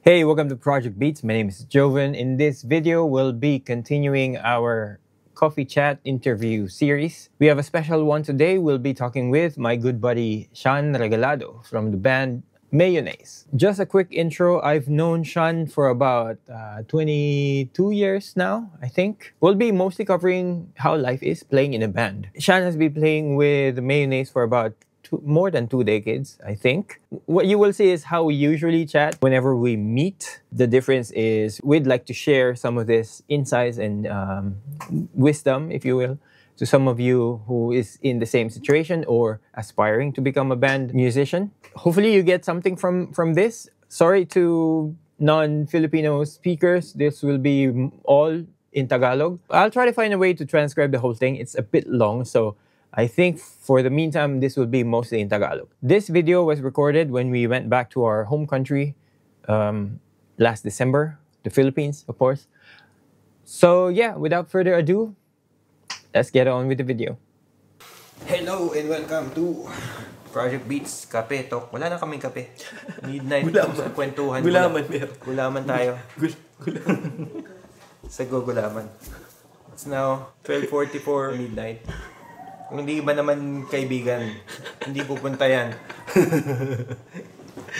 Hey, welcome to Project Beats. My name is Joven. In this video, we'll be continuing our coffee chat interview series. We have a special one today. We'll be talking with my good buddy Sean Regalado from the band Mayonnaise. Just a quick intro. I've known Sean for about 22 years now, I think. We'll be mostly covering how life is playing in a band. Sean has been playing with Mayonnaise for about more than 2 decades, I think. What you will see is how we usually chat whenever we meet. The difference is we'd like to share some of this insights and wisdom, if you will, to some of you who is in the same situation or aspiring to become a band musician. Hopefully you get something from this. Sorry to non-Filipino speakers, this will be all in Tagalog. I'll try to find a way to transcribe the whole thing. It's a bit long, so I think for the meantime, this will be mostly in Tagalog. This video was recorded when we went back to our home country last December, the Philippines, of course. So yeah, without further ado, let's get on with the video. Hello and welcome to Project Beats Kape Talk. Wala na kaming kape. Midnight kwentuhan. Gulaman meron. Gulaman tayo. Gulaman. Sa gulaman. It's now 12:44 midnight. Kung hindi ba naman kaibigan, hindi pupunta yan.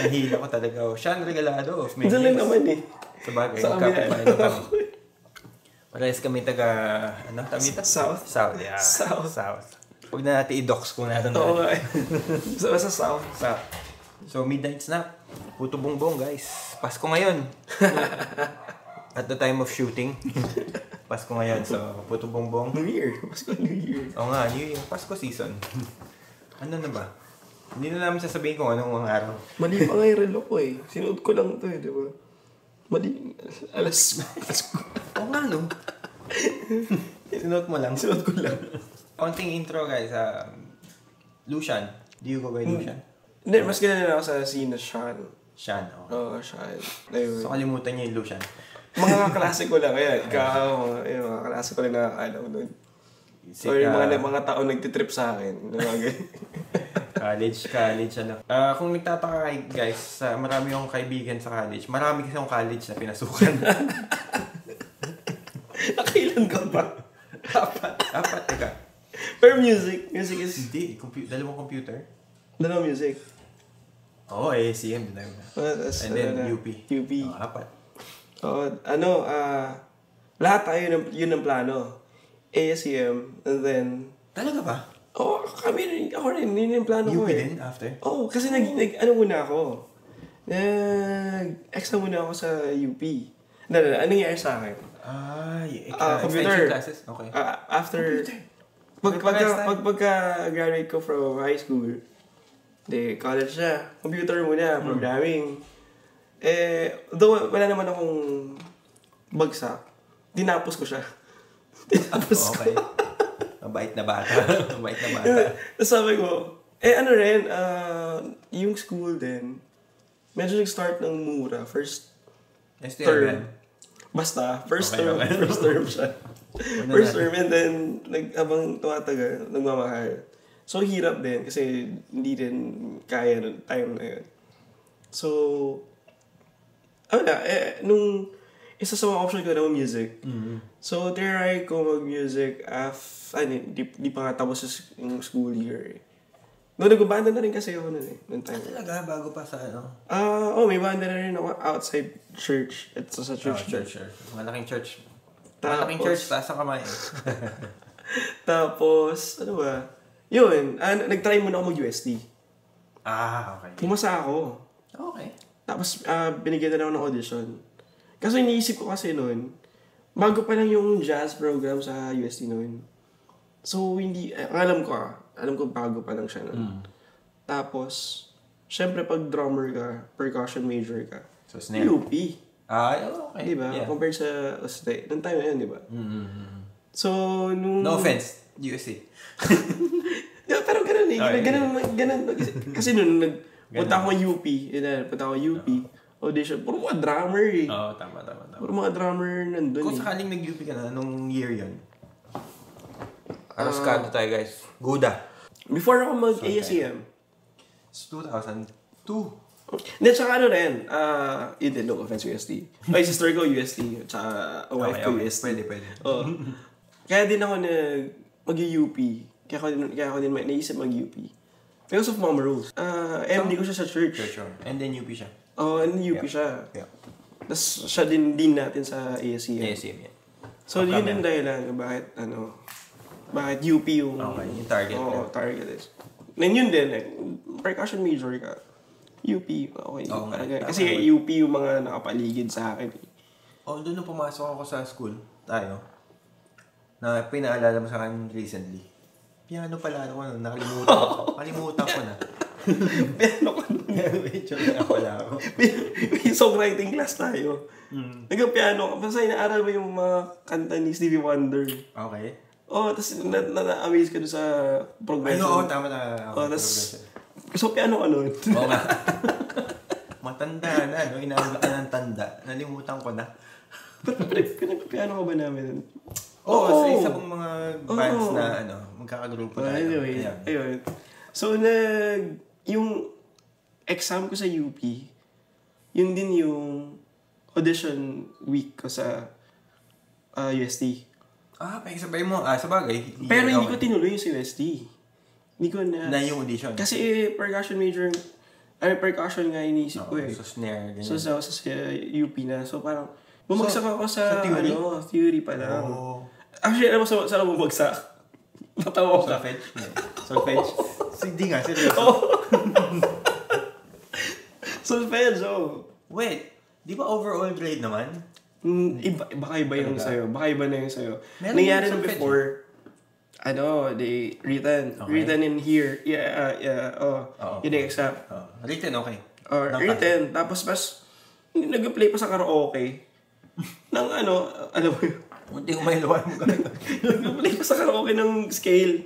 Nahila ko talaga. Sean Regalado of Mayonnaise. Diyan lang naman eh. Sabagay, kapit-bahay na kami. Parehas kami taga, ano? South? South, yeah. South. Huwag na natin i-dox kung natin. Oo nga eh. Sa South. So, midnight snack. Puto bongbong, guys. Pasko ngayon. At the time of shooting. Pasko ngayon, so puto bongbong. New Year. Pasko New Year. Oo nga, New Year. Pasko season. Ano na ba? Hindi na namin sasabihin kung anong araw. Mali pa nga yung relo ko eh. Sinuot ko lang ito eh, di ba? Mali. Alas. Oo nga, no? Sinuot mo lang. Sinuot ko lang. Konting intro, guys. Lucian. Do you go by Lucian? Hindi, mas kilala ako sa scene na Sean. Sean, okay. Oo, Sean. Ayun. So, kalimutan niyo yung Lucian. Mga kaklase ko lang. Ayan, ikaw. Ayun, mga kaklase ko lang nakakalaw nun. So, yung mga tao nagtitrip sa akin. college, ano. Kung nagtataka guys, marami akong kaibigan sa college. Marami kasi akong college na pinasukan. Nakailan ka ba? Apat, teka. Pero music is... Hindi, dalawang computer. Dalawang music. Oo, ASCM. And then UP. UP. Apat. Lahat tayo yun ang plano. ASCM, and then... Talaga ba? Ako rin, yun yung plano ko UP eh. din, after? Kasi muna ako. Nag-extra muna ako sa UP. Anong nangyari sa akin? Computer classes? Okay. After... Pagka-graduate ko from high school, college na, computer muna, programming. Though wala naman akong bagsak, dinapos ko siya. Okay. Mabait na bata. Tapos sabi ko, yung school din, medyo nag-start ng mura. First term. Basta, first term siya. First term, and then, habang tumatagal, nagmamahal. So, hirap din, kasi hindi din kaya ng time na yun. So, nung isa sa mga option ko naman music. Mm-hmm. So, try ko mag-music di pa nga tapos yung school year eh. Nung nag-banda na rin kasi ako nun eh. Talaga? Bago pa sa ano? May banda na rin ako outside church. Ito sa church. Church. Malaking church. Malaking church, taas ang kamay. Tapos, ano ba? Yun, nag-try muna ako mag-USD. Okay. Pumasa ako. Okay. Tapos, binigyan na ako ng audition. Kasi iniisip ko kasi noon, bago pa lang yung jazz program sa UST noon. So, alam ko bago pa lang siya noon. Tapos, syempre pag drummer ka, percussion major ka, so, snare. UP. Okay. Diba? Yeah. Compared sa UST. Noong time na yun, diba? Mm-hmm. So, nung... No offense, UST. Pero ganun eh. Ganun. Kasi nung punta ako UP. Punta ako UP. Audition. Puro mga drummer eh. Tama. Puro mga drummer nandun Kung sakaling nag-UP ka na, anong year yun? Araskado tayo guys. Guda. Before ako mag-ASCM. 2002. Hindi, tsaka ano rin, yun din, no offense UST. Ay, sister ko UST, tsaka wife ko UST. Pwede. Oo. Kaya din ako mag-UP. Kaya ako din naisip mag-UP. Because of Mama Rose. MD ko siya sa church. Sure. And then UP siya. And then UP siya. Yeah. Tapos siya din natin sa ASCM. ASCM, yeah. So, yun din dahilan bakit UP yung... Okay, yung target. Target is. And yun din, percussion major ka. UP, okay. Kasi UP yung mga nakapaligid sa akin. Although nung pumasok ako sa school, na pinaalala mo sa akin recently, piano pala ako nun, nakalimutan ko na. Piano ko nun. Medyo na pala ako. May songwriting class tayo. Nag-piano, basta inaaral mo yung mga kanta ni Stevie Wonder. Okay. Tapos na-amaze ka doon sa progression. Tama na. Tapos, so piano ka nun. Oo nga. Matanda na, inaabot na ng tanda. Nalimutan ko na. Pinag-piano ka ba namin? Sa isa pong mga bands na magkakagrupo tayo. Anyway, ayun. So, yung exam ko sa UP, yun din yung audition week ko sa UST. Pagsabay mo. Sabagay. Pero hindi ko tinuloy yung sa UST. Hindi ko na... Na yung audition? Kasi percussion major, percussion nga iniisip ko eh. So snare, ganyan. So sa UP na. So parang, bumagsak ako sa theory? Theory pa lang. Actually, alam mo saan bumagsak? Natawa ko. Solfege? Hindi nga, seryoso. Solfege, Wait, di ba overall grade naman? Baka iba yung sa'yo. Baka iba na yung sa'yo. Nangyari na before, they written in here. Yun yung exam. Written, okay. Written. Tapos nag-play pa sa karaoke. Ng alam mo yun. Hindi ko mailuwan mo. Nag-play pa sa karaoke ng scale.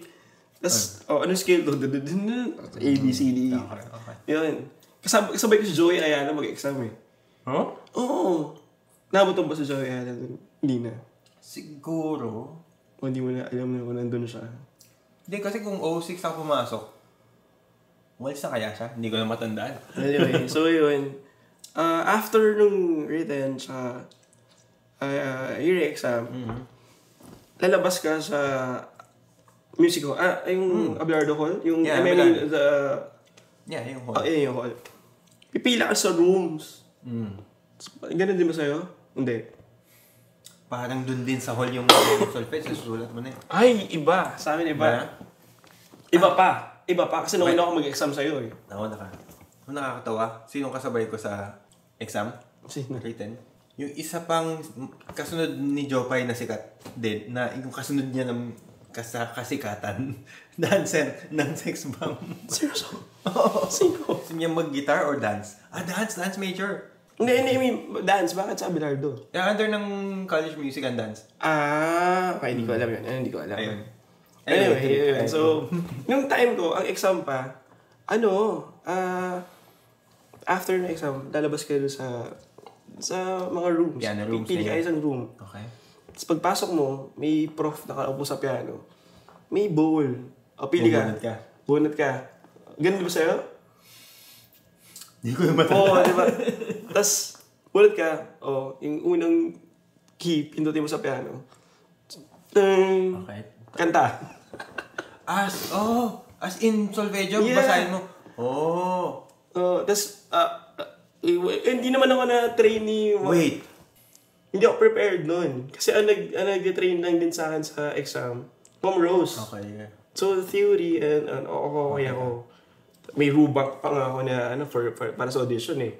Tapos, anong scale to? A, B, C, D. Okay. Yun. Kasabay ko si Joey Ayala mag-exam eh. Huh? Oo. Nabutong ba si Joey Ayala? Hindi na. Siguro. O hindi mo na alam na kung nandun siya. Hindi, kasi kung 06 ako pumasok, walis na kaya siya? Hindi ko na matandaan. Anyway, so yun. After nung written sa year exam, lalabas ka sa music hall. Yung Abelardo Hall? Yung Yeah, yung hall. Yung hall. Pipila ka sa rooms. Ganun din ba sa'yo? Hindi. Parang dun din sa hall yung solfege, susulat mo na yun. Ay, iba. Sa amin iba. Iba pa. Kasi nung ako mag-exam sa'yo eh. Nakakatawa. Sinong kasabay ko sa exam? Sino? Written. Yung isa pang kasunod ni Jopay na sikat din, na yung kasunod niya ng kasikatan, dancer ng sex bomb. Seryoso? Sino? Gusto niya mag-guitar or dance? Dance major. Hindi, dance. Bakit sa Abelardo? Under ng College Music and Dance. Okay, hindi ko alam yun. Hindi ko alam. Ayun. Anyway. So, yung time ko, ang exam pa, after na exam, lalabas kayo sa mga rooms. Piano rooms. Pili kayo sa room. Okay. Tapos pagpasok mo, may prof nakaupo sa piano. May bowl. Pili ka. Bunot ka. Ganun ba sa'yo? Hindi ko na matanda. Diba? Tapos, bunot ka. Yung unang key, pindutin mo sa piano. Okay. Kanta. As in solfeggio, basahin mo. Tapos, hindi naman ako na-train ni... Wait. Hindi ako prepared nun. Kasi nag-train lang din sa akin sa exam. Mom Rose. Okay. So, theory and okay ako. May rubak pa nga ako na para sa audition eh.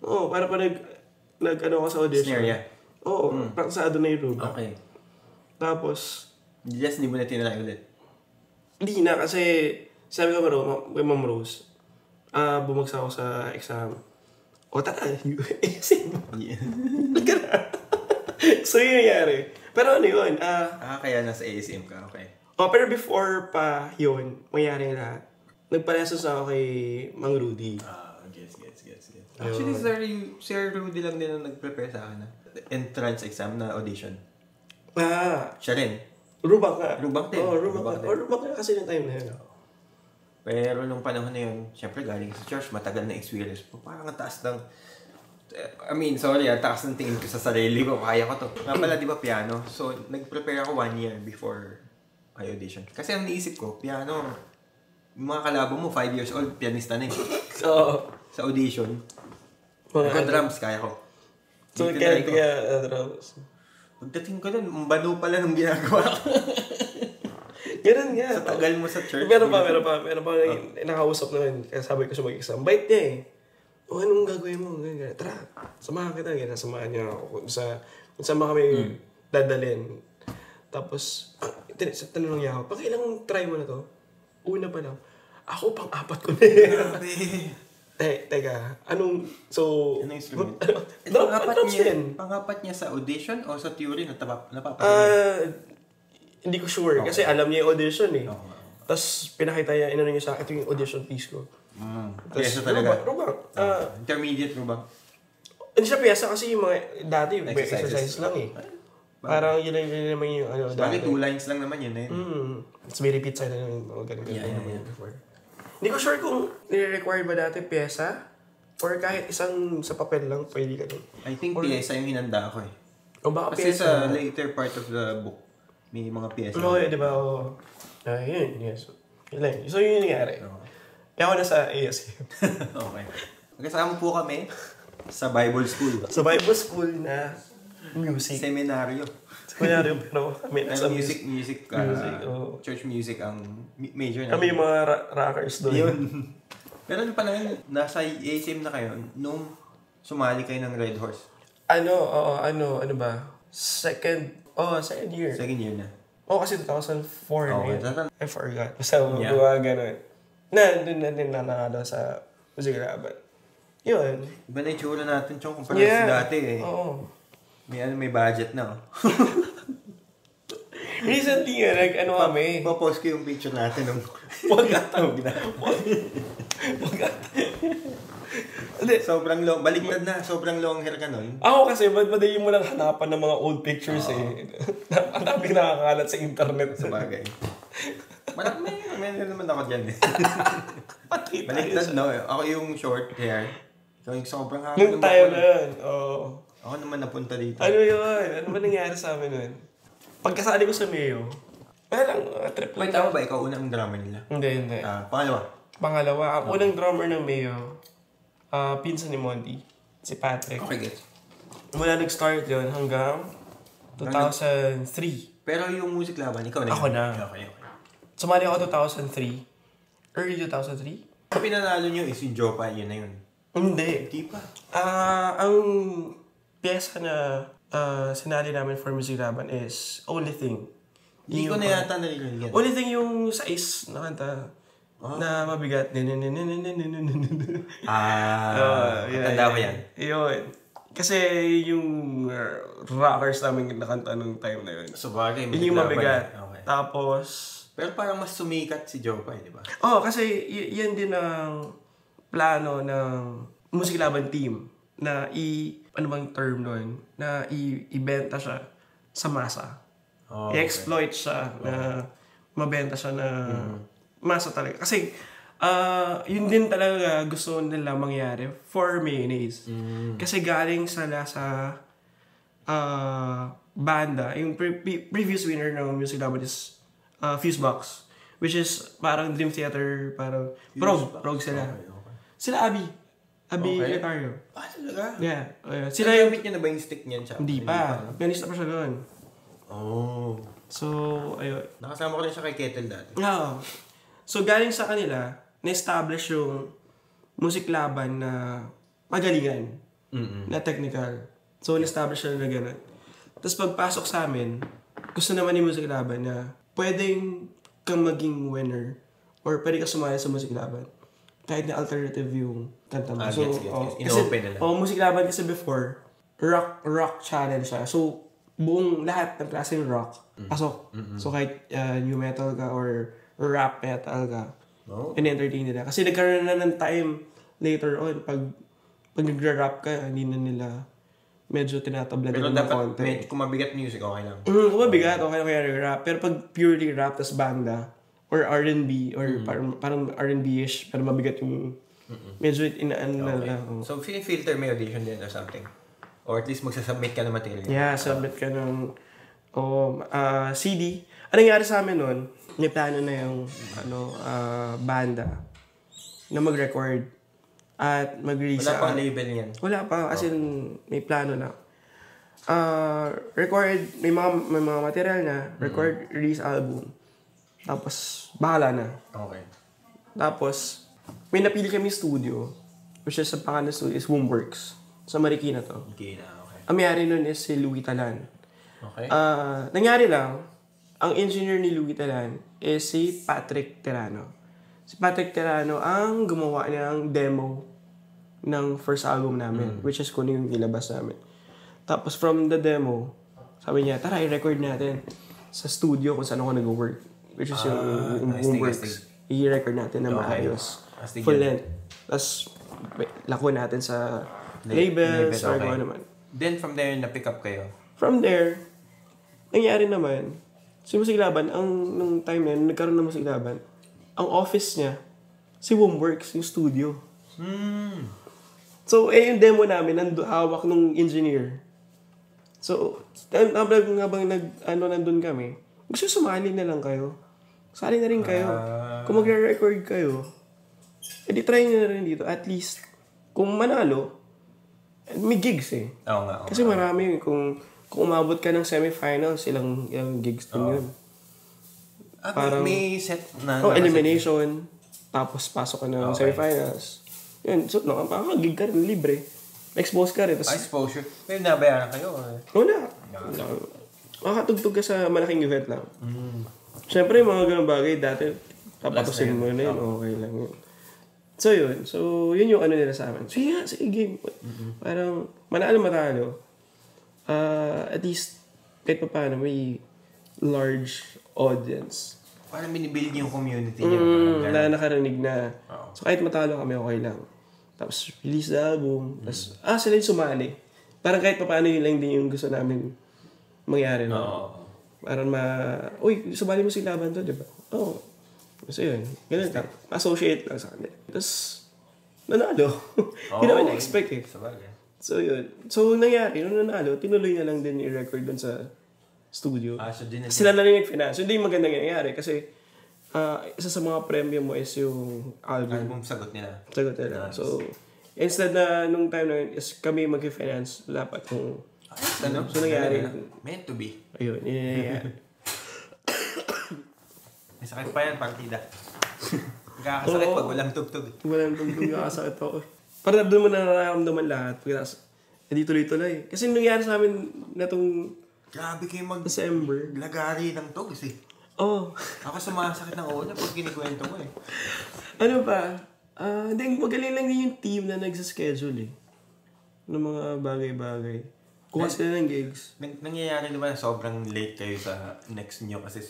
Para pa nag-ano ako sa audition. Snare, yeah. Praktisado na yung rubak. Okay. Tapos, Hindi mo na tinanay ulit. hindi na kasi sabi ko kay Mom Rose, bumagsak ako sa exam. Tara, So, yun nangyari. Pero ano yun? Kaya nasa ASM ka, okay. Pero before pa yun, mangyari lahat. Nagpa-lessons ako kay Mang Rudy. Gets. Actually, Sir Rudy lang din ang nag-prepare sa akin. Entrance exam na audition. Siya rin. Rubak ka. Rubak din. Rubak ka kasi yung time na yun. Pero nung panahon na yun, syempre galing sa church, matagal na experience po. Parang ang taas ng... I mean, sorry, ang taas ng tingin ko sa sarili ko. Kaya ko to. Nga pala, di ba, piano? So, nag-prepare ako 1 year before my audition. Kasi ang naisip ko, piano, yung mga kalabo mo, 5 years old, pianista na eh. Sa audition. Ako drums, kaya ko. So, kaya drums. Pagdating ko dun, umbano pala nung ginagawa ko. Ganun nga. Sa tagal mo sa church. Meron pa nakausap naman. Kaya sabi ko siya mag-exam. Bait niya eh. O, anong gagawin mo? Ganyan. Tara, samahan kita. Ganyan, samahan niya ako. Kung saan ba kami dadalhin. Tapos, tanong niya ako, ilang try mo na to? Una pa lang. Ako, pang-4 ko na eh. Grabe. Teka, anong instrument? Pang-4 niya sa audition o sa theory na napapagin? Hindi ko sure. Kasi alam niya yung audition eh. Tapos, pinakita niya, inano niya sa akin, ito yung audition piece ko. Piyesa talaga? Rubang. Intermediate rubang? Hindi siya piyesa kasi yung mga dati, exercise lang eh. Parang yun naman yung ano. Bakit 2 lines lang naman yun eh. Tapos may repeat side na yung mga ganun before. Hindi ko sure kung nire-require ba dati piyesa or kahit isang sa papel lang pwede ka dun. I think piyesa yung hinanda ko eh. O baka kasi piyesa. Sa later part of the book, may mga piyesa. Oo, di ba? Yun, yes. So yun yung nangyari. Kaya ako nasa ASM. Okay. Magkasama po kami sa Bible School. Sa Bible School na music. Seminaryo. Pero kami nasa music, church music ang major na. Kami yung mga rockers doon. Yun. Pero nung panahon, nasa ASM na kayo, nung sumali kayo ng Red Horse. Ano ba? Second year. Second year na. Kasi 2004 na yun. I forgot. Basta mga ganun. Doon na nanalo sa Music Laban. Yun. Iba na yung tsura natin, Chong, kumpara sa dati eh. Oo. May budget na. Recently kami. Papost ko yung picture natin nung Wag na. Sobrang long, baliktad na, sobrang long hair ka nun. Ako kasi, madali mo lang hanapan ng mga old pictures eh. Ang daming nakakalat sa internet. Sa bagay. May naman ako dyan eh. Baliktad no, ako yung short hair. Ikaw yung sobrang haba. Nung tayo na yun, Ako naman napunta dito. Ano yun? Ano ba nangyari sa amin nun? Pagkasali ko sa Mayo, trip lang. Wait, tama ba? Ikaw unang drummer nila? Hindi. Pangalawa? Ang unang drummer ng Mayo, pinsan ni Monty, si Patrick. Okay, get. Mula nag-start yun hanggang 2003. Pero yung Music Laban, ikaw na yun? Ako na. Okay. Sumali ako 2003. Early 2003. Ang pinanalo nyo is yung Jopa, yun na yun. Hindi. Di pa. Ang pyesa na sinali namin for Music Laban is Only Thing. Hindi ko na yata nalilagyan. Only Thing yung sa Ace na kanta. Na mabigat. Matanda ko yan. Yun. Kasi yung rockers namin nakanta nung time na yun. So bagay, yun yung mabigat. Okay. Tapos... Pero parang mas sumikat si Jopa, di ba? Kasi yan din ang plano ng Music Laban team na ano bang term doon? Na ibenta siya sa masa. I-exploit siya na mabenta siya na masa talaga. Kasi yun din talaga gusto nila mangyari for Mayonnaise. Kasi galing sila sa banda. Yung previous winner ng Music Laban is Fusebox, which is parang Dream Theater, parang prog sila. Okay. Sila Abby Letario. Talaga? Yeah. Sila yung niya na ba yung stick niyan siya? Hindi pa. Ganista pa siya doon. So, ayun. Nakasama ko rin siya kay Kettle dati. So, galing sa kanila, na-establish yung Music Laban na magalingan. Na technical. So, na-establish na gano'n. Tapos, pagpasok sa amin, gusto naman ni Music Laban na pwedeng kang maging winner or pwede ka sumali sa Music Laban. Kahit na alternative yung kanta mo. So, ino-open nila. Music Laban kasi before, rock channel siya. So, buong lahat ng klase ng rock, pasok. So, kahit new metal ka or rap metal ka, in-entertain nila. Kasi nagkaroon na ng time later on, pag nag-rap ka, hindi na nila medyo tinatabla din ng konti. Pero kung mabigat music, okay lang. Kung mabigat, okay lang kaya rap. Pero pag purely rap, tas banda, or R&B, or parang R&B-ish, pero mabigat yung, medyo inaan na lang. So, filter may audition din or something? Or at least magsasubmit ka ng material? Yeah, submit ka ng CD. Ano nangyari sa amin nun, may plano na yung banda na mag-record at mag-release. Wala pa label niyan? Wala pa, as in may plano na. Record, may mga material na, record, release album. Tapos, bahala na. Okay. Tapos, may napili kami studio, which is sa pangalan ng studio is Wombworks. Sa Marikina to. Okay. Ang mayari nun is si Louie Talan. Okay. Nangyari lang, ang engineer ni Louie Talan is si Patrick Terano. Si Patrick Terano ang gumawa ng demo ng first album namin, which is kung yung ilabas namin. Tapos from the demo, sabi niya, tara, i-record natin sa studio kung saan ako nag-work. Which is yung Wombworks. I-record natin na maayos. Full length. Tapos, lako natin sa labels or kung naman. Then from there, na-pick up kayo? From there, nangyari naman, si Musik Laban, nung time na yun, nagkaroon ng Musik Laban, ang office niya, si Wombworks, yung studio. So, yung demo namin, hawak nung engineer. So, habang nandun kami, gusto sumali na lang kayo. Sali na rin kayo. Kung magre-record kayo, edi try nyo na rin dito. At least, kung manalo, may gigs eh. Oo nga. Kasi marami, kung umabot ka ng semifinals, ilang gigs din yun. Parang may set na... elimination, tapos pasok ka ng semifinals. Yun, so, makakagig ka rin, libre. Expose ka rin. Exposure. May nabayaran kayo? Wala. Makakatugtog ka sa malaking event lang. Siyempre, mga ganang bagay, dati, papatusin mo na yun, okay lang yun. So, yun. So, yun yung nila sa amin. Sige, game. Parang, manalo-matalo. At least, kahit pa paano, may large audience. Parang binibuild yung community niyo. Na nakarinig na. So, kahit matalo kami, okay lang. Tapos, release the album. Tapos, sila yung sumali. Parang kahit pa paano yun lang din yung gusto namin mangyari. No? Parang uy, sumali mo si Laban to, di ba? Oo. So, yun. Ganun lang. Associate lang sa kanila. Tapos, nanalo. Hindi naman na-expect eh. So, yun. So, nangyari. Nung nanalo, tinuloy na lang din i-record dun sa studio. Sila na rin nag-finance. So, hindi yung magandang nangyari. Kasi, isa sa mga premium mo is yung album. Sagot nila. Nice. So, instead na nung time na yun, is kami mag-finance. Dapat kung... So, nangyari. Meant to be. Ayun. Yun. May sakit pa yan, partida. Nakakasakit pag walang tugtog. Walang tugtog, nakakasakit ako. Parang doon mo nararamdaman lahat. Pagkatapos, hindi tuloy-tuloy. Kasi nangyari sa amin na itong grabe kayo December. Lagari ng tugs eh. Oo. Ako sumasakit ng ulo pag kinikwento mo eh. Ano pa? Hindi, magaling lang din yung team na nagsaschedule eh. Ng mga bagay-bagay. Kuha sila ng gigs. Nangyayari naman sobrang late kayo sa next nyo kasi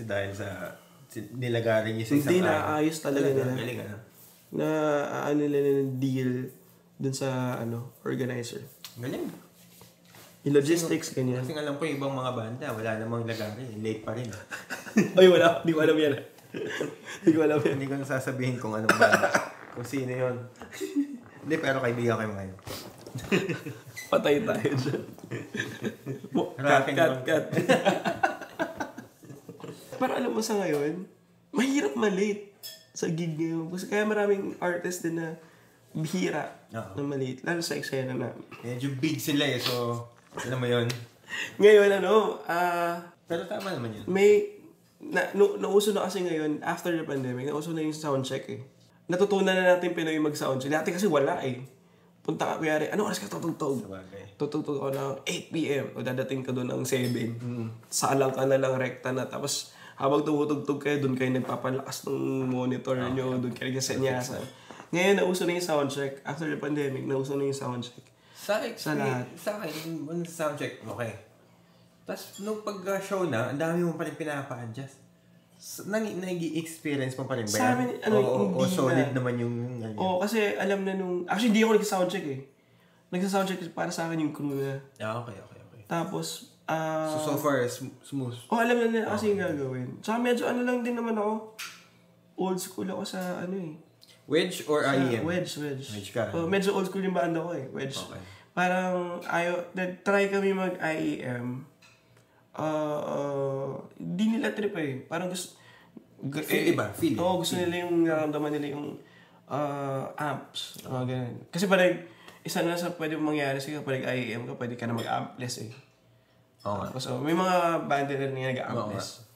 dahil sa nilagari niyo sa isang hindi, naayos talaga nila. Galing ano? Na nila ng deal dun sa organizer. Galing. Yung logistics, ganyan. Kasi alam ko yung ibang mga banda, wala namang lagari. Late pa rin. Ay, wala. Hindi ko alam yan. Hindi ko alam yan. Hindi ko nasasabihin kung anong banda. Kung sino yun. Hindi, pero kaibigan kayo ngayon. Patay tayo dyan. Cut. Para alam mo sa ngayon, mahirap malate sa gig ngayon. Kasi kaya maraming artist din na bihira na malate. Lalo sa eksena na. Medyo big sila eh, so alam mo yun. Ngayon pero tama naman yun. Nauso na kasi ngayon, after the pandemic, nauso na yung soundcheck eh. Natutunan na natin Pinoy mag-soundcheck. Dati kasi wala eh. Punta ka, kuyari, ano oras ka tutugtog? Tutugtog ako ng 8 p.m. O dadating ka doon ng 7. Salang ka na lang, rekta na. Tapos, habang tumutugtog kayo, doon kayo nagpapalakas ng monitor nyo, doon kayo nagsasanyasan. Ngayon, nauso na yung soundcheck. After the pandemic, nauso na yung soundcheck. Sa lahat. Sa akin, yung soundcheck, okay. Tapos, nung pag-show na, ang dami mo pa rin pinapa-adjust. Nag-i-experience mo pa rin ba yan? Sa amin, o solid naman yung... Oo, kasi alam na nung... Actually, hindi ako nag-soundcheck eh. Nag-soundcheck para sa akin yung crew na. Okay. Tapos, So far, smooth. alam na nila kasi yung gagawin. Tsaka medyo lang din naman ako. Old school ako sa Wedge or IEM? Wedge. Wedge ka. Medyo old school yung banda ko Wedge. Okay. Parang try kami mag-IEM. Di nila trip Parang gusto... Feel iba? Feel? Oo, gusto nila yung naramdaman nila yung amps. Ganun. Kasi parang isa na sa pwede mangyari sa'yo kapag IEM ka, pwede ka na mag-ampless So, may mga banda rin na nag-ampless.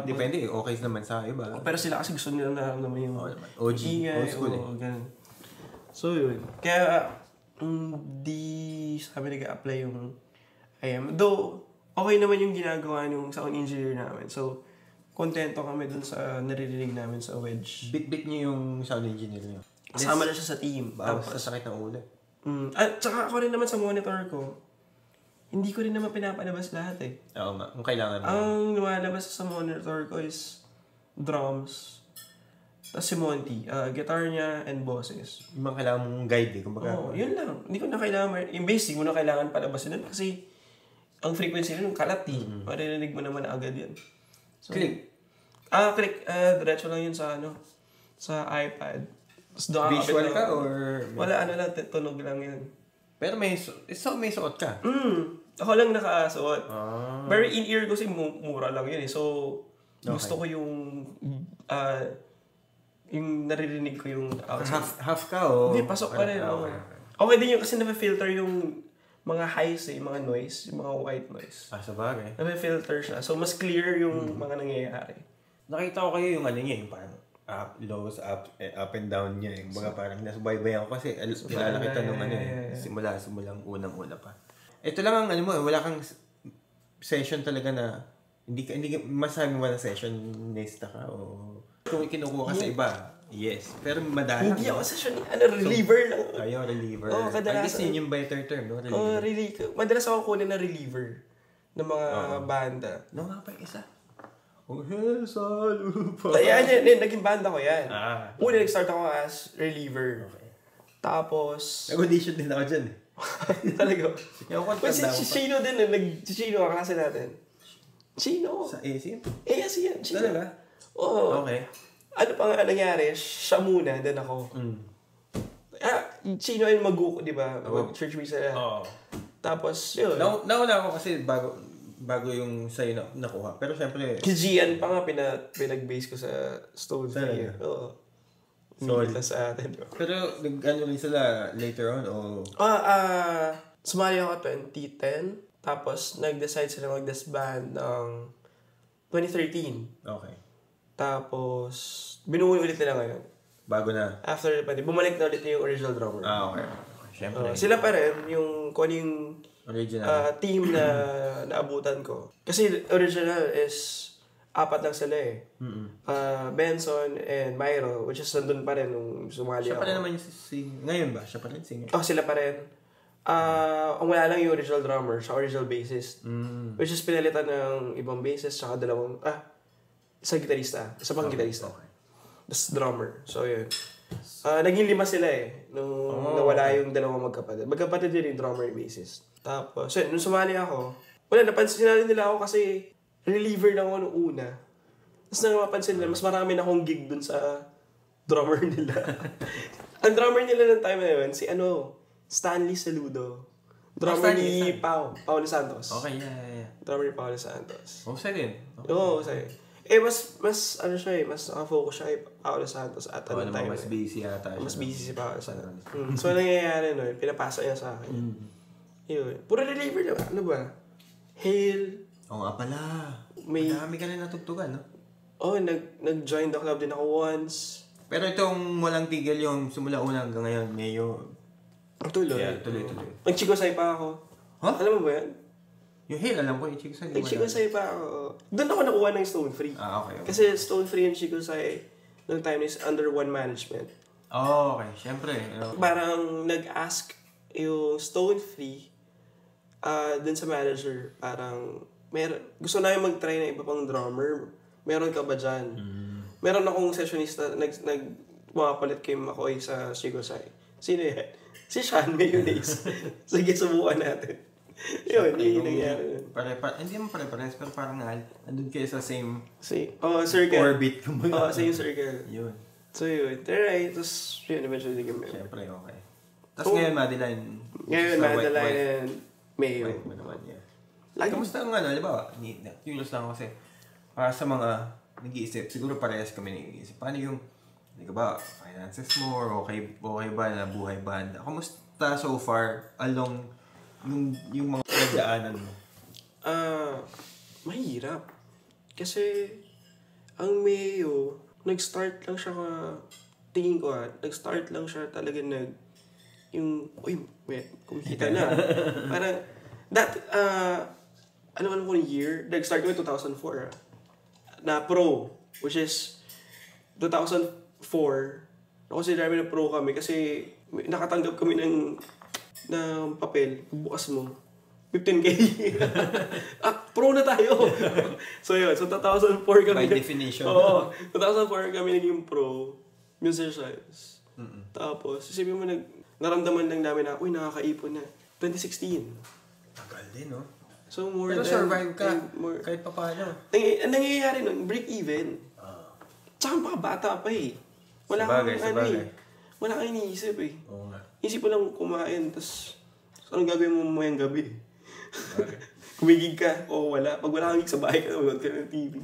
Depende okay naman sa iba. Pero sila kasi gusto nila naramdaman yung OG, ingay, old school ganun. So yun. Kaya, di sa amin nag-apply yung IEM. Though, okay naman yung ginagawa yung sound engineer namin. So, kontento kami dun sa naririnig namin sa Wedge. Bit niyo yung sound engineer niyo. Kasama na siya sa team. Tapos sa sakit ng ulo. At saka ako rin naman sa monitor ko, hindi ko rin naman pinapalabas lahat Oo nga, kung kailangan mo. Ang lumalabas sa monitor ko is drums. Tapos si Monty, guitar niya and bosses. Yung mga kailangan mong guide kumbaga. Yun lang. Hindi ko na kailangan, yung bass, hindi mo na kailangan palabasin nun kasi ang frequency nun, kalat Maririnig mo naman agad yan. So, Click. Click. Diretso lang yun sa sa iPad. Visual ka or... Wala, lang, tunog lang yun. Pero may suot ka? Ako lang nakasuot. Pero in-ear ko kasi mura lang yun So, gusto ko yung naririnig ko yung outside. Half ka o... Hindi, pasok pa rin. Okay din yun kasi na-filter yung mga highs mga noise, yung mga white noise. Sabagay. Na-filter siya. So, mas clear yung mga nangyayari. Nakita ko kayo yung niya, yung parang lows, up and down niya. Yung baga parang nasubaybayan ko kasi kilala kita nung simulang unang-una pa. Ito lang ang wala kang session talaga na hindi masabi mo na sessionista ka o kung kinukuha ka sa iba. Yes. Pero madalang. Hindi ako session, reliever lang. Reliever. Kadalasan. I guess yun yung better term, no? Reliever. Madalas ako kunin na reliever ng mga banda. No, nga pa yung isa. Sa lupa. Naging banda ko yan. Una nag-start ako as reliever. Okay. Tapos... Nag-audition din ako dyan Talaga. Si Chino din si Chino, kaklase natin. Chino. Sa ASM? ASM, Chino. Talaga? Oo. Okay. Ano pa nga nangyari? Siya muna, then ako. Chino yung mag-go, di ba? Church misa. Tapos, yun. Nauna ako kasi bago yung sa'yo nakuha. Pero syempre... Kijian pa nga pinag-base ko sa Stone Free. Oo. Solid sa atin. Pero nag-ano rin sila later on o... Sumali ako 2010. Tapos nag-decide sila mag-disband ng 2013. Okay. Tapos binuo ulit nila ngayon. Bago na? After the pandemic. Bumalik na ulit yung original drummer. Okay. Syempre. Sila pa rin yung kung yung original team na naabutan ko. Kasi original is 4 lang sila Benson and Myro, which is nandun pa rin nung sumali siya ako. Siya pa rin naman yung ngayon ba? Siya pa rin singer? Sila pa rin. Ang wala lang yung original drummer, siya original bassist. Which is pinalitan ng ibang bassist, saka dalawang, isang gitarista. Isa pang gitarista. Okay. Tapos drummer. So, yun. Naging 5 sila nung nawala yung dalawang magkapatid. Magkapatid din yung drummer and bassist. Tapos, nung sumali ako, napansin nila ako kasi reliever lang ako nung una. Tapos napansin nila, mas marami na akong gig dun sa drummer nila. Ang drummer nila ng time na yun, si Stanley Saludo. Drummer ni Paulo Santos. Okay, yeah. Drummer ni Paulo Santos. Sa'yo din? Oo, sa'yo. Mas nakafocus siya kay Paulo Santos at ano time. Mas busy yata siya. Mas busy si Paulo Santos. So, nangyayari pinapasa niya sa akin. Yun. Puro reliever lang. Ano ba? Hail. Oo nga pala. Madami ka rin natugtugan, no? Nag-join the club din ako once. Pero itong walang tigil yung simula una hanggang ngayon, ngayon. Tuloy. Yeah, tuloy. Nag-chikosay pa ako. Alam mo ba yan? Yung Hill, alam ko yung Chikosay. Nag-chikosay pa ako. Doon ako nakuha ng Stone Free. Okay. Kasi Stone Free and Chikosay nung time is under one management. Okay. Siyempre. Parang nag-ask yung Stone Free dun sa manager, parang gusto na yung mag-try ng iba pang drummer. Meron ka ba dyan? Meron akong sessionista makapalit kay McCoy sa Chikosay. Sino yan? Si Sean Mayonnaise. Sige, subukan natin. Yun, yung nangyari. Hindi naman pare-pares, pero parang andun kayo sa same circle. Orbit. Same circle. Yun. So yun, try. Tapos yun, eventually naging Mayo. Siyempre, okay. Tapos ngayon, Madeline. Ngayon, Madeline and Mayo. Kamusta ang halimbawa, curious lang kasi, para sa mga nag-iisip, siguro parehas kami nag-iisip. Paano yung, hindi ka ba, finances mo, or okay ba na buhay banda? Kamusta so far along yung mga pagdaanan mo? Mahirap. Kasi, ang Mayo, nag-start lang siya tingin ko nag-start lang siya talaga kumikita na. Parang, ano ko yung year? Nag-start kami 2004 na pro, which is 2004, na-consider namin na pro kami kasi nakatanggap kami ng papel, bukas mo, 15K. Pro na tayo! So yun, so 2004 kami. By definition. Oo, 2004 kami naging pro musicians. Tapos, isipin mo, naramdaman lang namin na, nakakaipon na. 2016. Tagal din, no? So, more pero than... survive ka, kahit pa paano. Ang nangyayari nun, break even. Tsaka mga bata pa eh. Wala kang wala kang iniisip eh. Oo nga. Isip mo lang kumain, tapos anong gagawin mo mamayang gabi? Kumigig ka o wala. Pag wala kang gig sa bahay ka, manood ka ng TV.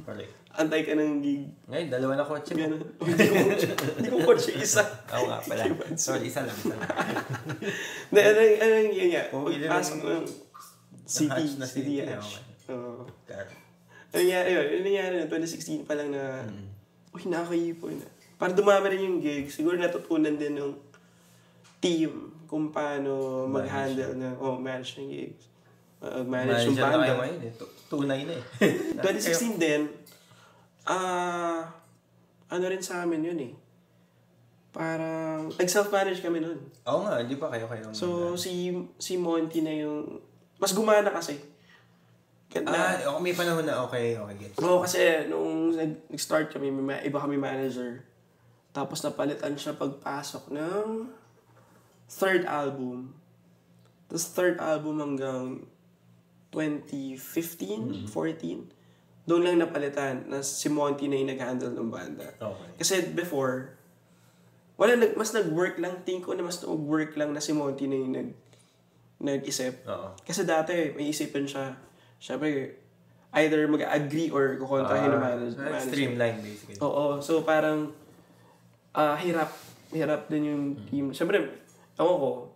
Antay ka ng gig. Ngayon, dalawa na kotse. Hindi ko kotse, isa. Oo nga pala. Sorry, isa lang. Ano yun nga? Pag-pasok ng city. Ano nangyari na 2016 pa lang na nakakaipon na. Para dumami rin yung gig, siguro natutunan din ng team kung paano mag-handle manage ng gigs. Manage yung banda. Tunay na 2016 din, ano rin sa amin yun eh. Parang, nag-self-manage kami nun. Oo nga, hindi pa kayo. So, si Monty na yung, mas gumana kasi. May panahon na okay, gets. Oo, kasi nung nag-start kami, iba kami manager. Tapos napalitan siya pagpasok ng third album. Tapos third album hanggang 2015, 14. Doon lang napalitan na si Monty na yung nag-handle ng banda. Okay. Kasi before, mas nag-work lang. Think ko na mas nag-work lang na si Monty na yung nag-isip. Kasi dati, may isipin siya. Siyempre, either mag-agree or kukontrahin na manager. Streamline basically. Oo. So parang, hirap din yung team. Siyempre, ko,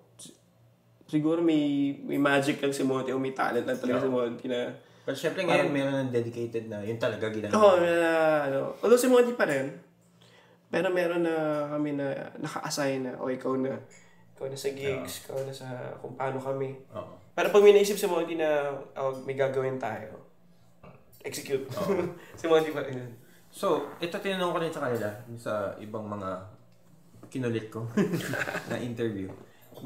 siguro may magic lang si Monty o may talent lang talaga si Monty na... Pero syempre ngayon meron ng dedicated na yun talaga ginagawa. Oo, although si Monty pa rin, pero meron na kami na naka-assign na, ikaw na sa gigs, ikaw na sa kung paano kami. Pero pag may naisip si Monty na may gagawin tayo, execute. Si Monty pa rin. So, ito tinanong ko rin sa kanila, sa ibang mga kinulit ko na interview.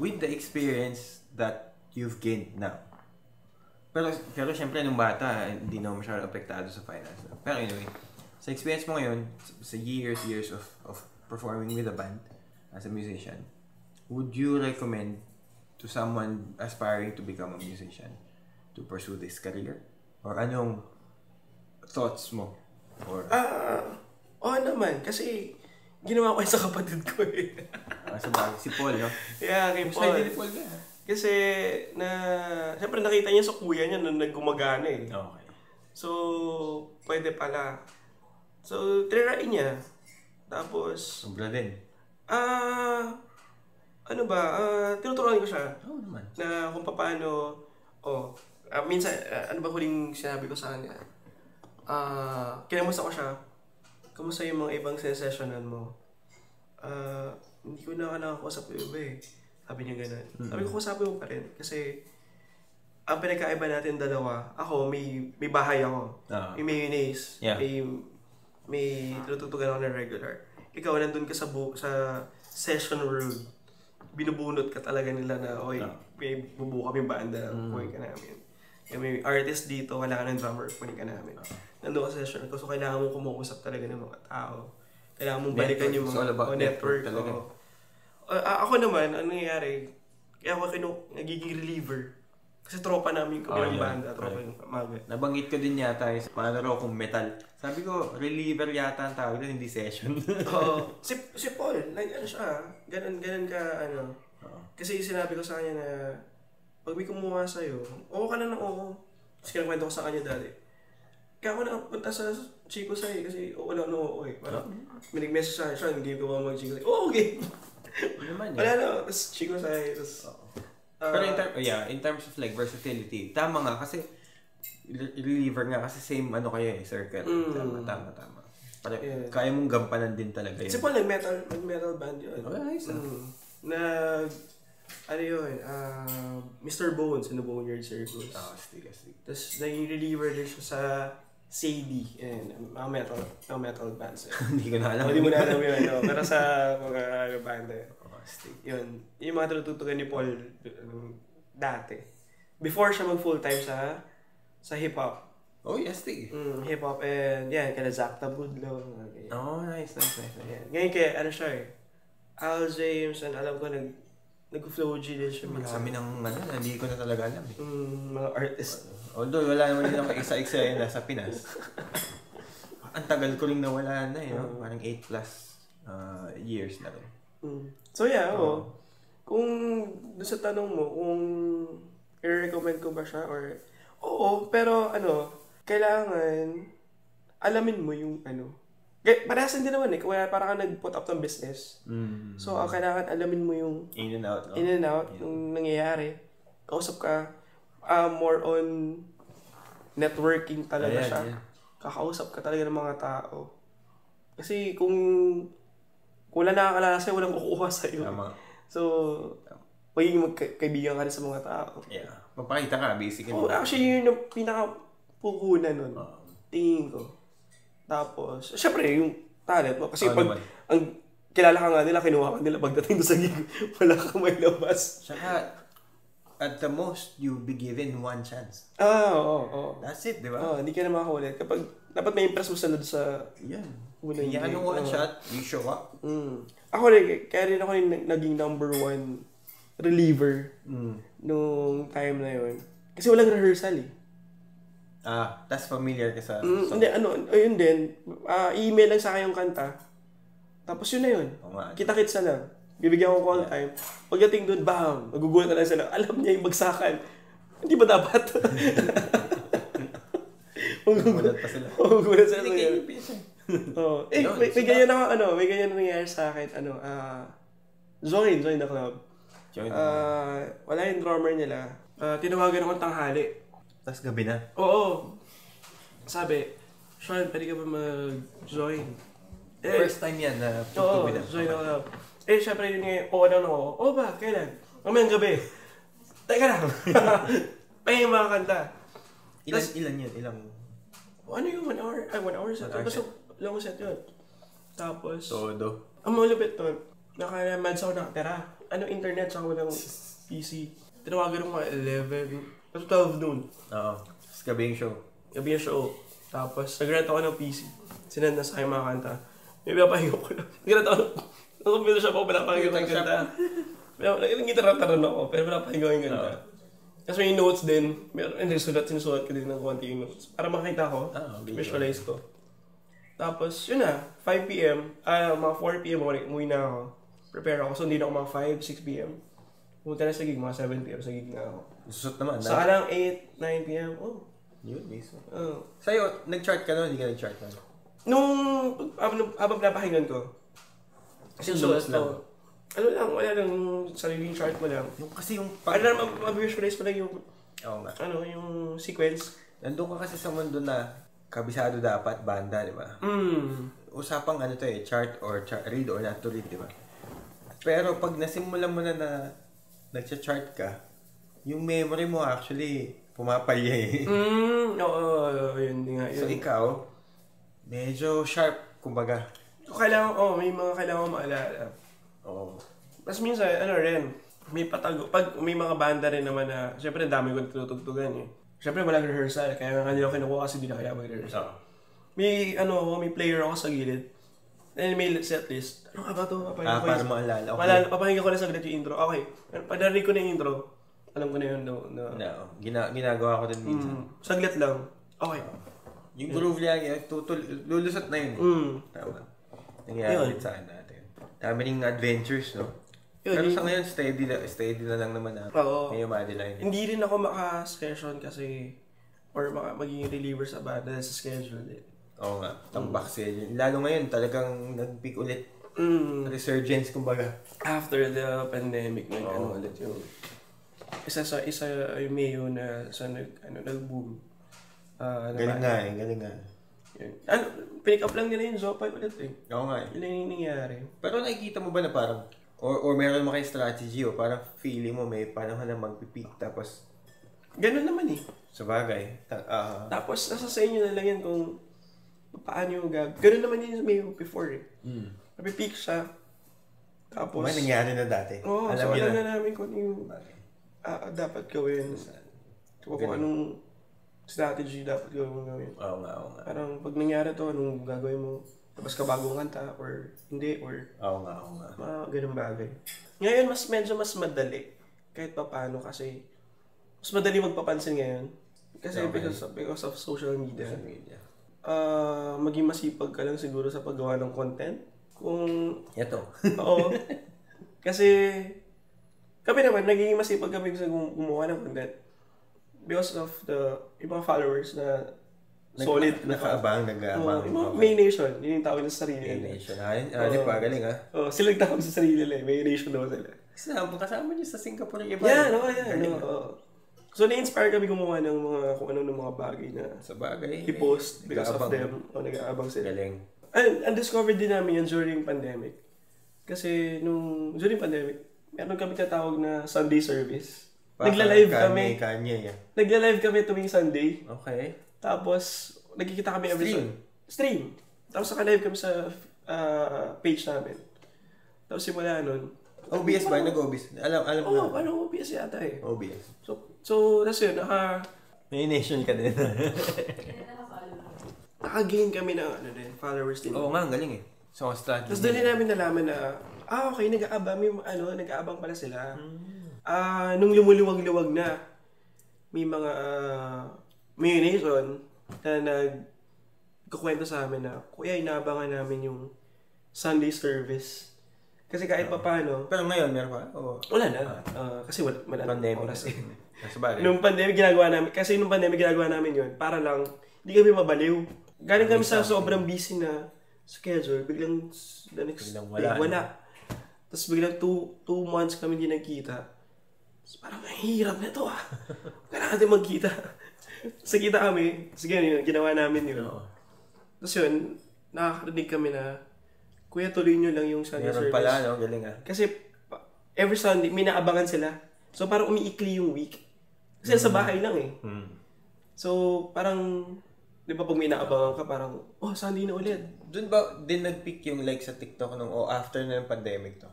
With the experience that you've gained now. Pero syempre nung bata, hindi na masyadong apektado sa finance. Pero anyway, sa experience mo ngayon, sa years of performing with a band as a musician, would you recommend to someone aspiring to become a musician to pursue this career? Or anong thoughts mo? Or oo naman, kasi ginawa ko yun sa kapatid ko eh. Si Paul, no? Yeah, kay Paul. Side ni Paul na. Kasi siyempre nakita niya sa kuya niya na naggumagana eh. Okay. So, pwede pala. So, try niya. Tapos, Sobra din. tinuturuan ko siya. Oo naman. Na kung paano, minsan, ano ba huling sinabi ko sa kanya? Kinamusta ko siya. Kamusta yung mga ibang sessionan mo? Hindi ko na nakakausap yung iba eh. Sabi niya gano'n. Sabi ko, kusapin mo pa rin. Kasi, ang pinagkaiba natin dalawa, ako, may bahay ako. May mayonnaise. Yeah. May tinututugan ako na regular. Ikaw, nandun ka sa session room. Binubunot ka talaga nila na, may bubuo kami banda, kuhin ka namin. May artist dito, kailangan ng drummer, kuhin ka namin. Nandun ka sa session. So, kailangan mong kumukusap talaga ng mga tao. Kailangan mong balikan yung mga network. Ako naman, ano nangyayari, kaya ako nagiging reliever. Kasi tropa namin kami ng banda, tropa yung maga. Nabanggit ko din yata yung paano raw kung metal. Sabi ko, reliever yata ang tawag doon, hindi session. Oo. Si Paul, like ano siya, ganun ka, ano. Kasi sinabi ko sa kanya na, pag may kumuha sa'yo, oo ka na ng oo. Kasi kinakwento ko sa kanya dati. Kaya ako na punta sa Chico Sai kasi wala na oo eh. Parang may nag-message sa akin, Sean, game ko ba mag-Chico Sai? Oo, game! Wala na, tapos Chico Sai, tapos... Pero in terms of like versatility, tama nga kasi reliever nga kasi same ano kayo eh, circle. Tama. Kaya mong gampanan din talaga yun. Kasi po metal band yun. Nice. Ano yun? Mr. Bones in the Boneyard Circus. Astig. Tapos naging reliever din siya sa Sadie and mga metal bands. Hindi ko na alam. Hindi mo na alam yun. No? Pero sa mga banda yun. Yun. Yung mga tinututugan ni Paul dati. Before siya mag full-time sa hip-hop. Oh, yes, hip-hop and yan, kaya Zach Tabudlo. Oh, nice. Yan. Ngayon kaya, ano siya eh. Al James and alam ko nag-flow G din siya. Marami ng hindi ko na talaga alam eh. Mga artist. Although wala naman din ako isa-isa yun nasa Pinas. Ang tagal ko rin nawala na eh. No? Parang 8+ years na rin. So yeah, kung doon sa tanong mo, kung i-recommend ko ba siya or... Oo, pero kailangan alamin mo yung parasan din naman eh, kaya para ka nag-put up ng business. So, kailangan alamin mo yung in and out, no? In and out, yung nangyayari. Kausap ka, more on networking talaga siya. Kakausap ka talaga ng mga tao. Kasi kung wala nakakalala sa'yo, walang kukuha sa'yo. Tama. So, magiging magkaibigan ka rin sa mga tao. Yeah. Papakita ka, basically. Actually, yun yung pinaka-puhunan nun. Tingin ko. Tapos, syempre, yung talent mo. Kasi pag ang kilala ka nga nila, kinuha ka nila pagdating doon sa gig, wala kang may labas. Saka, at the most, you'll be given one chance. Oo. That's it, di ba? Hindi ka na makakulit. Kapag, dapat may impress mo sa unang gig. Yan, one shot, you show up. Ako rin, kaya rin ako naging number 1 reliever nung time na yun. Kasi walang rehearsal eh. Tas familiar ka sa... Hindi, ayun din. I-email lang sa akin yung kanta. Tapos yun na yun. Kita-kits na lang. Bibigyan ko call time. Pagdating doon, bam! Magugulat na lang sila. Alam niya yung bagsakan. Hindi ba dapat? Magugulat pa sila. Magugulat sila. May ganyan ako, may ganyan nangyayari sa akin. Join the club. Wala yung drummer nila. Tinawagan akong tanghali. Tapos gabi na? Oo. Sabi, Sean, pwede ka ba mag-join? First time yan na join ako lang. Syempre yun nga, oo ba? Kailan? Mamayang gabi. Teka lang. Pahingin yung mga kanta. Ilan yun? Ano yung 1 hour? 1 hour set. Basta long set yun. Tapos, todo. Ang malupit nun, naka-mads ako nakatira. Internet sa walang PC. Tinawagan ko 11. Tapos 12 noon. Oo. Tapos gabi yung show. Tapos nag-rent ako ng PC. Sinend na sa aking mga kanta. May pinapahinga ko lang. Nag-rent ako ng computer shop ako, pinapahinga ko ng kanta. Nag-gitar-taran ako, pero pinapahinga ko yung kanta. Tapos may notes din. Sinusulat ko din ng konti yung notes. Para makita ko, visualize ko. Tapos yun na, 5 p.m. Mga 4 p.m. umuwi na ako. Prepare ako. So hindi na ako mga 5, 6 p.m. Pumunta na sa gig, mga 7 p.m. sa gig na ako. Susot naman. Saka lang 8, 9 p.m. Yun, mismo. Sa'yo, nag-chart ka nun? Hindi ka nag-chart nun? Nung, habang pinapahingan ko. Kasi notes lang. Wala lang, sariling chart mo lang. Kasi yung... mag-visualize mo lang yung... Oo nga. Yung sequence. Nandun ka kasi sa mundo na kabisado dapat, banda, di ba? Usapang chart or read or not to read, di ba? Pero pag nasimulan mo na nag-chart ka, yung memory mo actually pumapalya eh. Oo, yun nga. So ikaw, medyo sharp, kumbaga. So kailangan, may mga kailangan maalala. Oo. Mas minsan, may patago. Pag may mga banda rin naman na, syempre dami ko tinutugtugan eh. Syempre walang rehearsal, kaya nga nila kinukuha kasi di na kaya mag-rehearsal. May player ako sa gilid. And may setlist. Ano ka ba ito? Para maalala. Okay. Papahinggan ko na saglit yung intro. Okay. Padarinig ko na yung intro. Alam ko na yun, no. Ginagawa ko din minsan. Saglit lang. Okay. Yung groove lang yan, lulusot na yun. Tama. Nangyayari sa akin natin. Dami ring adventures, no? Pero sa ngayon, steady na lang naman na. May Madeline. Hindi rin ako maka-session kasi or magiging reliever sa banda sa schedule din. Oo nga, tambak schedule. Lalo ngayon, talagang nag-peak ulit. Resurgence, kumbaga. After the pandemic, ulit yung isa yung Mayo na sa nag-boom. Galing nga. Yun. Pick up lang nila yung Zopay ulit eh. Oo nga. Yun lang yung nangyari. Pero nakikita mo ba na parang or meron mo kayong strategy o parang feeling mo may panahon na mag-peak tapos ganun naman eh. Sa bagay. Tapos nasa sa inyo na lang yan kung paano yung ganun naman yun may before eh. Napipeak siya. Tapos may nangyari na dati. Alam na namin kung yung dapat gawin. Kung anong strategy dapat gawin. Oo nga. Parang pag nangyari to, anong gagawin mo? Tapos ka bagong kanta or hindi or Oo nga. Mga ganun bagay. Ngayon medyo mas madali kahit pa paano kasi mas madali magpapansin ngayon kasi because of social media. Maging masipag ka lang siguro sa paggawa ng content. Kung oo. Kasi kami naman naging masipag kami sa gumawa ng content because of the ibang followers na solid nag-aabang. May Nation, yun yung tawag sa sarili nila. May Nation. Di pa, galing ha? Sila nagtawag sa sarili nila. May Nation daw sila. Kasama niyo sa Singapore yung iba. Yan. So, na-inspire kami gumawa ng kung ano ng mga bagay na sa bagay. I-post because of them. Nag-aabang sila. Galing. And discovered din namin yan during pandemic. Kasi during pandemic, meron kami tatawag na Sunday service. Nagla-live kami. Nagla-live kami tuwing Sunday. Okay. Tapos, nagkikita kami every stream. Tapos naka-live kami sa page namin. Tapos simula nun. OBS ba? Nag-OBS? Alam mo na. Parang OBS yata eh. OBS. So that's yun. May Nation ka din. Naka-gain kami ng followers din. Oo nga, galing eh. So, strategy. Tapos doon namin nalaman na, okay, nag-aabang pala sila. Nung lumuliwag-liwag na, may mga may Nation na nagkukwento sa amin na, kuya, inaabangan namin yung Sunday service. Kasi kahit pa paano. Pero ngayon, meron pa? Wala na. Kasi wala pandemic. Oras eh. Nung pandemic ginagawa namin yun, para lang, hindi kami mabaliw. Galing kami sa sobrang busy na schedule, biglang the next day, wala. Tapos biglang 2 months kami hindi nagkita. Tapos parang hirap na ito Kailangan natin magkita. Sa kita kami, sige yun, ginawa namin yun. Tapos yun, nakakarinig kami na, kuya, tuloy nyo lang yung Sunday service. Meron pala, no? Galing Kasi every Sunday, may naabangan sila. So parang umiikli yung week. Kasi sa bahay lang eh. So parang, di ba pag may naabangan ka, parang, Sunday na ulit. Doon ba din nag-peak yung like sa TikTok after na yung pandemic to?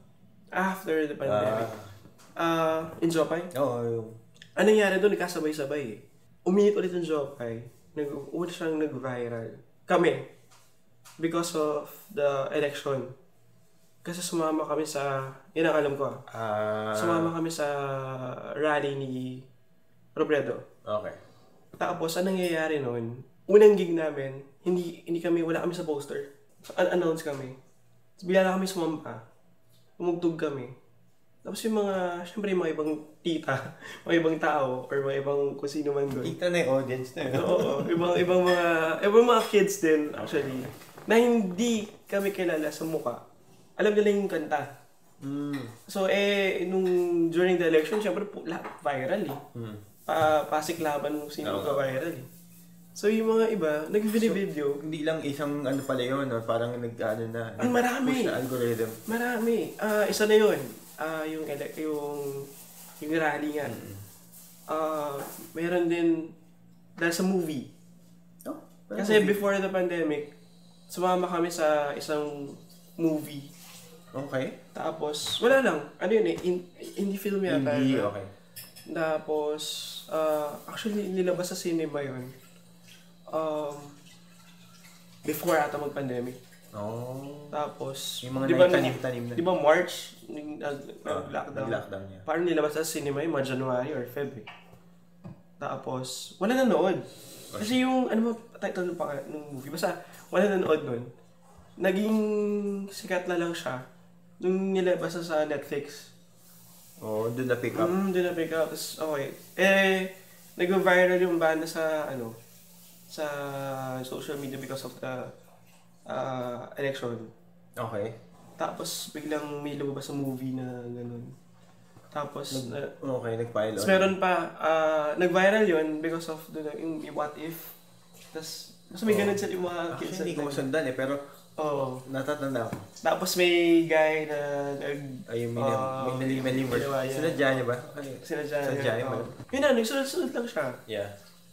After the pandemic. In Zopay? Oo. Ano nangyari doon? Nagkasabay-sabay eh. Uminit ulit yung Zopay. Una siyang nag-viral. Kami. Because of the election. Kasi sumama kami sa, yun ang alam ko sumama kami sa rally ni Robredo. Okay. Tapos, anong nangyayari noon? Unang gig namin, wala kami sa poster. Announce kami. Tapos bigla na kami sumampa. Umugtog kami. Tapos yung syempre yung mga ibang tita, mga ibang tao, or mga ibang kung sino man doon. Tita na yung audience na yun. Oo, ibang mga kids din, actually, na hindi kami kilala sa mukha. Alam nila yung kanta. So, during the election, syempre, viral eh. Pasiklaban kung sino ka-viral eh. So, yung mga iba, nag-video. Hindi lang isang pala yun, parang marami. Push na algorithm. Marami. Isa na yun. Yung rally nga. Mayroon din dahil sa movie. Kasi before the pandemic, sumama kami sa isang movie. Okay. Tapos, wala lang. Ano yun eh, indie film yata. Indie, okay. Tapos, actually, nilabas sa cinema yun. Before ata mag-pandemic. Oh. Tapos, Yung mga di ba, tanim-tanim na. di ba March, nag-lockdown. Nag-lockdown niya. Parang nilabas sa cinema yung mga January or Feb eh. Tapos, wala nanood. Kasi yung, ano mo, title pa ng movie, basta wala nanood nun. Naging sikat na lang siya nung nilabas na sa Netflix. Oh, doon na pick up. Doon na pick up. Tapos, okay. Nag-viral yung banda sa, sa social media because of the election. Okay. Tapos, biglang may lumabas sa movie na gano'n. Tapos, Okay, nag-pile on. meron pa, nag-viral yun because of yung What If. Tapos, mas may ganun sila yung mga kids. Actually, hindi ko masundan pero natatanda ko. Tapos may guy na Ay, may nalimber. Sinadya niya ba? Sinadya niya. Yun na, nagsunod-sunod lang siya. Yeah.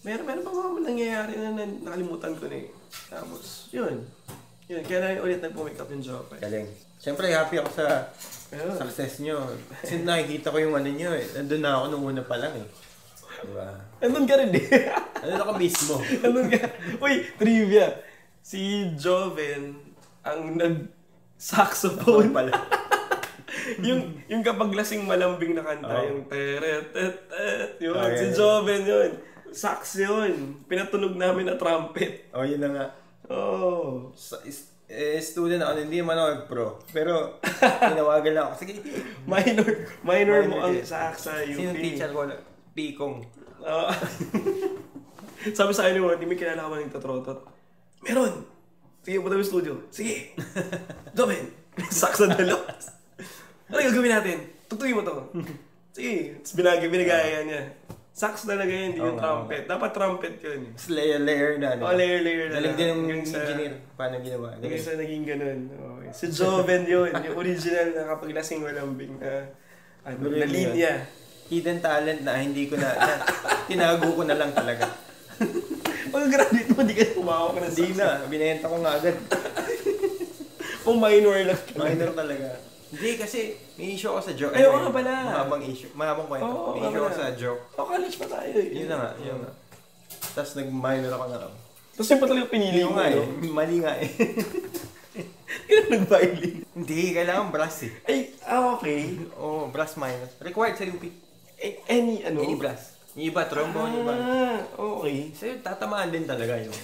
Meron pa mga nangyayari na nakalimutan ko na eh. Tapos, yun. Kaya na ulit nag-pick up yung job. Galing. Siyempre, happy ako sa success nyo. Kasi nakikita ko yung ano nyo eh. Nandun na ako nung una pa lang eh. Diba? Nandun ka rin eh. Nandun ako mismo. Nandun ka. Uy, trivia. Si Joven ang nag-saxophone pala. yung kapag lasing malambing na kanta, yung teret-tet-tet, yun. Okay. Si Joven yun. Sax yun. Pinatunog namin na trumpet. Yun na nga. Oh. Student ako, hindi naman ako pro. Pero, tinawagan lang ako. Sige, Minor mo ang sax sa UP. Sino teacher ko? Pikong. Sabi sa akin mo, hindi may kilala ka ba nagtatrotot? Meron! Sige, punta mo yung studio. Sige! Joven! Sax na dalawa. Ano gagawin natin? Tugtugin mo to. Sige. Tapos binagaya niya. Sax talaga yun, hindi yung trumpet. Dapat trumpet yun. Layer na. Layer na. Dalig din ng engineer. Paano ginawa? Hanggang sa naging ganun. Okay. Si Joven yun. Yung original na kapag lasing walambing na linya. Hidden talent na hindi ko na tinago ko na lang talaga. Pag-graduate mo, hindi ka tumawag na Hindi na. Binenta ko nga agad. Kung minor lang. Minor talaga. Hindi kasi may issue ako sa joke. Ayaw nga pala. Mahabang kwento. May issue ako sa joke. College pa tayo eh. Yun na nga. Tapos nag-minor ako na. Tapos yung pa talaga pinili mo. Nga eh. Mali nga eh. Kailan nag-violin? Hindi, kailangan brass eh. Okay. Brass minor. Required sa UP. Any brass. Yung iba, trombone, yung iba. Okay. Sa'yo, tatamaan din talaga yun.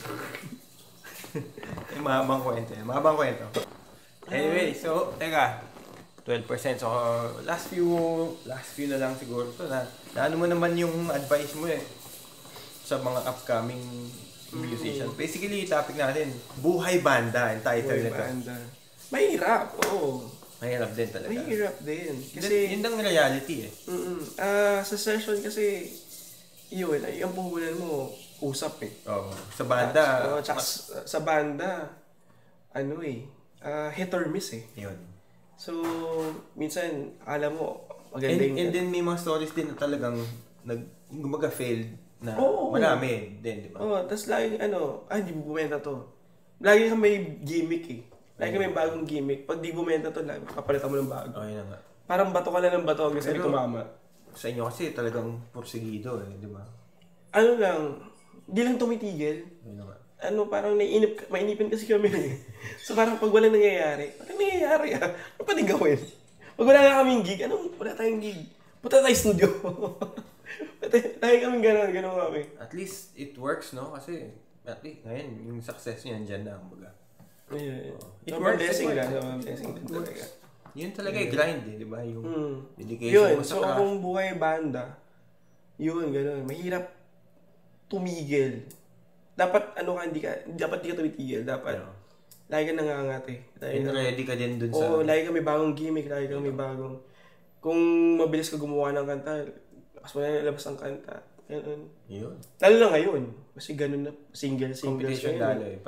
Mahabang kwento. Anyway, so, teka. 12%. So, last few na lang siguro. So, ano mo naman yung advice mo eh sa mga upcoming musicians. Basically, topic natin, Buhay Banda, yung title nito. Mahirap, Mahirap din talaga. Mahirap din. Kasi, yun ang reality eh. sa session kasi, yun, ang puhunan mo, usap eh. Sa banda. Tsaka sa banda, hit or miss eh. Yun. So, minsan, alam mo, magandang... And then may mga stories din na talagang failed na marami din, di ba? Tapos lagi, hindi bumenta to. Lagi kang may gimmick eh. Lagi kang may bagong gimmick. Pag di bumenta to, kapalitan mo ng bago. Yun na nga. Parang bato ka lang ng bato hanggang sa tumama. Sa inyo kasi talagang porsigido eh, di ba? Di lang tumitigil. Yun na nga. Parang mainipin kasi kami eh. So parang pag walang nangyayari, ano pa din gawin? Pag wala na kaming gig, wala tayong gig. Punta tayo studio. Tayo kaming gano'n kami. At least it works, no? Kasi at least ngayon, yung success niya nandyan na, kumbaga. It works. Blessing lang. Blessing din talaga. Yun talaga yung grind eh, di ba? Yung dedication mo sa craft. So kung buhay banda, yun, gano'n. Mahirap tumigil. Dapat dapat di ka tumitigil. Dapat lagi ka nangangat eh. Ready ka din dun sa... lagi ka may bagong gimmick, lagi ka may bagong... Kung mabilis ka gumawa ng kanta, lakas mo na nilabas ang kanta. Yun. Lalo na ngayon. Kasi ganun na, singles competition ngayon. lalo eh.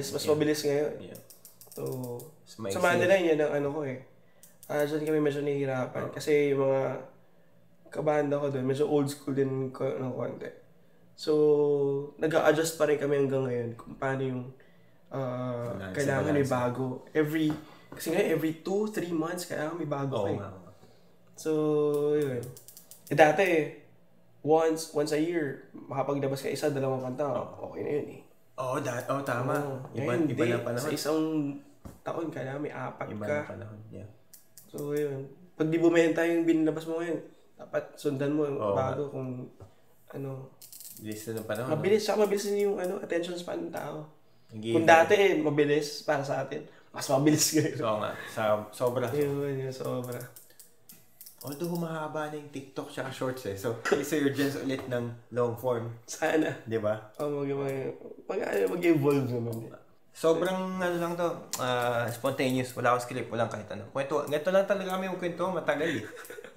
Mas mabilis ngayon. Yeah. So, sa Manila yan ang ko eh. Diyan kami medyo nahihirapan. Kasi yung mga kabanda ko doon, medyo old school din ng konti. So, nag-a-adjust pa rin kami hanggang ngayon kung paano yung kailangan may bago. Kasi nga every 2-3 months kailangan may bago So, yun. Dati once a year, makapaglabas ka isa, dalawang kanta, okay na yun eh. Tama. Iba na panahon. Sa isang taon ka na, may 4 Iba ka. na panahon, yeah. So, yun. Pag di bumenta yung binilabas mo ngayon, dapat sundan mo bago kung ano. Bilis na ng panahon. Mabilis, saka mabilis din yung attention span ng tao. Kung dati mabilis para sa atin, mas mabilis ngayon. So nga, sobra. Yun, sobra. Although humahaba na yung TikTok tsaka shorts So, resurgence ulit ng long form. Sana. Di ba? Mag-evolve naman. Sobrang lang to, spontaneous, wala akong script, walang kahit ano. Kwento, ganito lang talaga kami yung kwento, matagal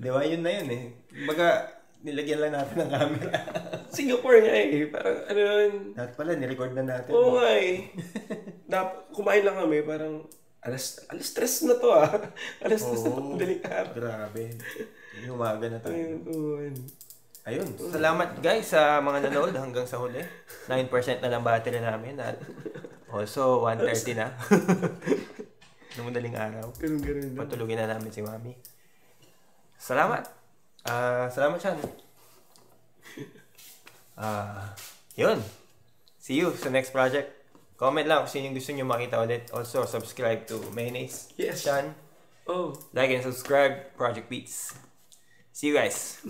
Di ba? Yun na yun Baga, nilagyan lang natin ng camera. Singapore nga parang Lahat pala, nirecord na natin. Oo nga kumain lang kami, parang alas 3 na to alas 3 na to, daling araw. Grabe. Yung umaga na tayo. Ayun. Salamat guys sa mga nanood hanggang sa huli. 9% na lang battery namin at also 1:30 na. Nung madaling araw. Ganun. Patulugin na namin si Mami. Salamat. Salamat siya. Yun. See you sa next project. Comment lang kung sino yung gusto nyo makita ulit. Also, subscribe to Mayonnaise. Yes. Sean. Like and subscribe. Project Beats. See you guys.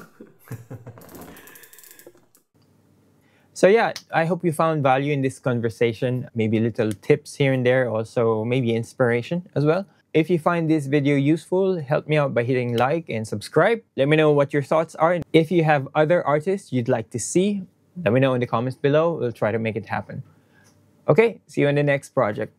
So yeah, I hope you found value in this conversation. Maybe little tips here and there. Also, maybe inspiration as well. If you find this video useful, help me out by hitting like and subscribe. Let me know what your thoughts are. If you have other artists you'd like to see, let me know in the comments below. We'll try to make it happen. Okay, see you in the next project.